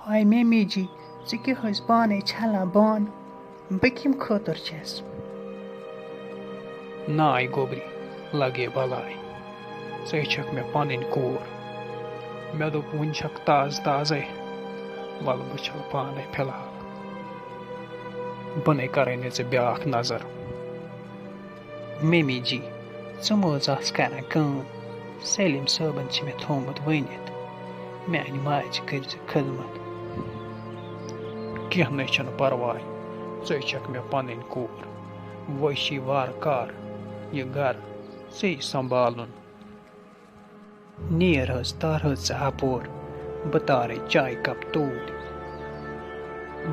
ہاے میمی جی ژٕ کیٛاہ ٲسۍ پانے چھلان بانہٕ بہٕ کَمہِ خٲطرٕ چھَس ناے گوبری لگے بلاے ژے چھکھ مےٚ پنٕنۍ کوٗر مےٚ دوٚپ وٕنۍ چھکھ تازٕ تازَے وَلہٕ بہٕ چھَل پانے فِلحال بہٕ نَے کَرے نہٕ ژےٚ بیٛاکھ نظر میمی جی ژٕ مہٕ حظ آس کران کٲم سٲلِم صٲبن چھِ مےٚ تھوٚومُت ؤنِتھ میانہِ ماجہِ کٔرۍزِ خدمت کینٛہہ نَے چھُنہٕ پرواے ژے چھکھ مےٚ پنٕنۍ کوٗر وۄنۍ چھی وارٕ کارٕ یہِ گرٕ ژے سنٛبھالُن نیر حظ تار حظ ژٕ اَپور بہٕ تارے چایہِ کپ توٗرۍ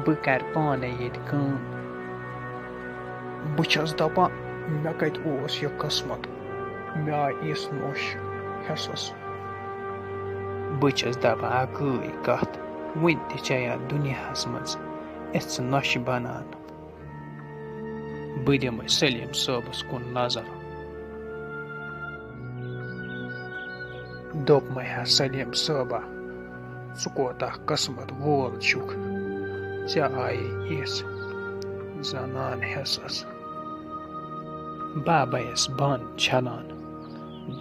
بہٕ کرٕ پانے ییٚتہِ کٲم بہٕ چھَس دپان مےٚ کتہِ اوس یہِ قٕسمت مےٚ آے یِژھ نوٚش ہٮ۪سَس بہٕ چھَس دپان اکٲے کتھ وُنہِ تہِ چھےٚ یتھ دُنیاہس منٛز یِژھ نۄشہِ بنان بہٕ دِمے سلیٖم صٲبس کُن نظر دوٚپمَے ہا سلیٖم صٲبا ژٕ کوتاہ قٕسمت وول چھُکھ ژےٚ آیے یِژھ زنان ہٮ۪سَس بابایس بانہٕ چھلان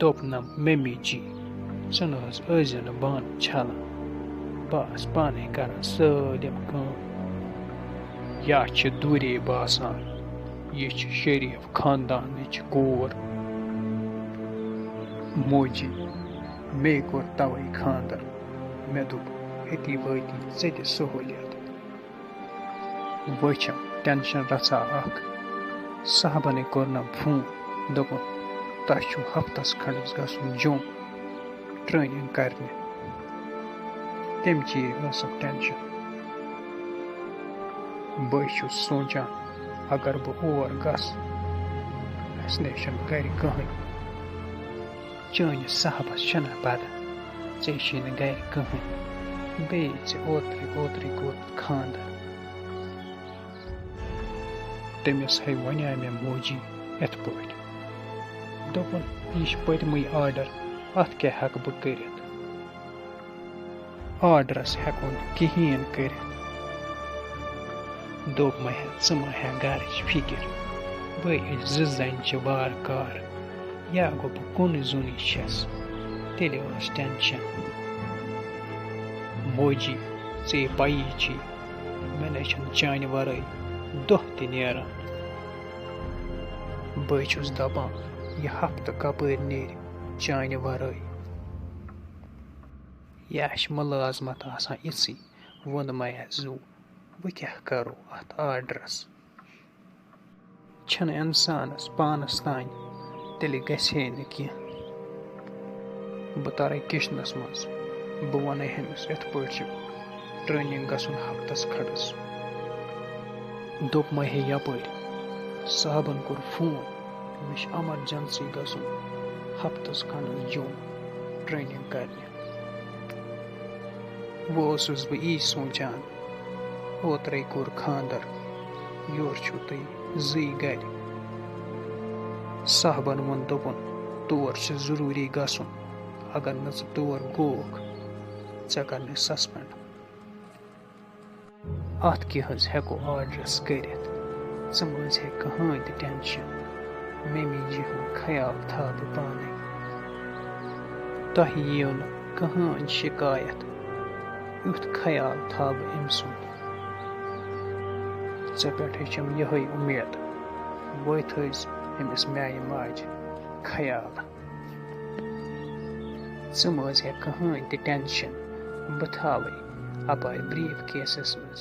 دوٚپنم ممی جی ژٕ نہٕ حظ ٲسۍ نہٕ بانہٕ چھلان بہٕ آس پانے کران سٲلِم کٲم یا چھِ دوٗرے باسان یہِ چھِ شریٖف خاندانٕچ کوٗر موجی مے کوٚر توے خاندر مےٚ دوٚپ أتی وٲتی ژےٚ تہِ سہوٗلیت وۄنۍ چھم ٹٮ۪نشن رژھا اکھ صاحبنٕے کوٚرنم فون دوٚپُن تۄہہِ چھُو ہفتس کھنٛڈس گژھُن جوٚم ٹرٛینِنٛگ کرنہِ تمہِ چی ٲسٕم ٹٮ۪نشن بہٕ چھُس سونٛچان اگر بہٕ اور گژھٕ اَسہِ نَے چھُنہٕ گرِ کٕہٕنۍ چٲنِس صاحبس چھُنا پتہ ژےٚ چھُے نہٕ گرِ کٕہٕنۍ بیٚیہِ ژےٚ اوترٕے کوٚرُتھ خاندر تٔمِس ہے وَنیٛاے مےٚ موجی یِتھ پٲٹھۍ دوٚپُن یہِ چھِ پٔتمٕے آرڈر اَتھ کیٛاہ ہٮ۪کہٕ بہٕ کٔرِتھ آرڈرس ہٮ۪کو نہٕ کِہیٖنۍ کٔرِتھ دوٚپ مےٚ ہے ژٕ مہ ہےٚ گرٕچ فِکر بٲیِچ زٕ زنہِ چھِ وارٕ کارٕ یا گوٚو بہٕ کُنُے زوٚنٕے چھَس تیٚلہِ ٲس ٹٮ۪نشن موجی ژےٚ پَیی چھے مےٚ نَے چھُنہٕ چانہِ ورٲے دۄہ تہِ نیران بہٕ چھُس دپان یہِ ہفتہٕ کپٲرۍ نیرِ چانہِ ورٲے یا چھِ مُلازمت آسان یِژھٕے ووٚنمَے زوٗ وۄنۍ کیٛاہ کرو اتھ آرڈرس چھنہٕ اِنسانس پانس تانۍ تیٚلہِ گژھِ ہے نہٕ کینٛہہ بہٕ ترے کِچنس منٛز بہٕ وَنے ہیٚمِس یِتھ پٲٹھۍ چھُ ٹرٛینِنٛگ گژھُن ہفتس کھنٛڈس دوٚپمَے ہے یپٲرۍ صاحبن کوٚر فون مےٚ چھُ ایمرجنسی گژھُن ہفتس کھنٛڈس جوٚم ٹرٛینِنٛگ کرنہِ وۄنۍ اوسُس بہٕ یی سونٛچان اوترَے کوٚر خاندر یورٕ چھُو تُہۍ زٕے گرِ صاحبن ووٚن دوٚپُن تور چھُ ضروٗری گژھُن اگر نہٕ ژٕ تور گوکھ ژےٚ کرنَے سسپینڈ اتھ کیٛاہ حظ ہٮ۪کو آرڈرس کٔرِتھ ژٕ مہٕ حظ ہےٚ کٕہٕنۍ تہِ ٹٮ۪نشن میمی جی ہُنٛد خیال تھاو بہٕ پانے تۄہہِ یِیو نہٕ کٕہٕنۍ شِکایت یُتھ خیال تھاو بہٕ أمۍ سُنٛد ژےٚ پٮ۪ٹھٕے چھم یِہے اُمید وۄنۍ تھٲیزِ أمِس میانہِ ماجہِ خیال ژٕ مہٕ حظ ہےٚ کٕہٕنۍ تہِ ٹٮ۪نشن بہٕ تھاوَے اپارِ بریٖف کیسس منٛز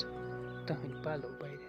تٕہٕنٛدۍ پلو بَرِ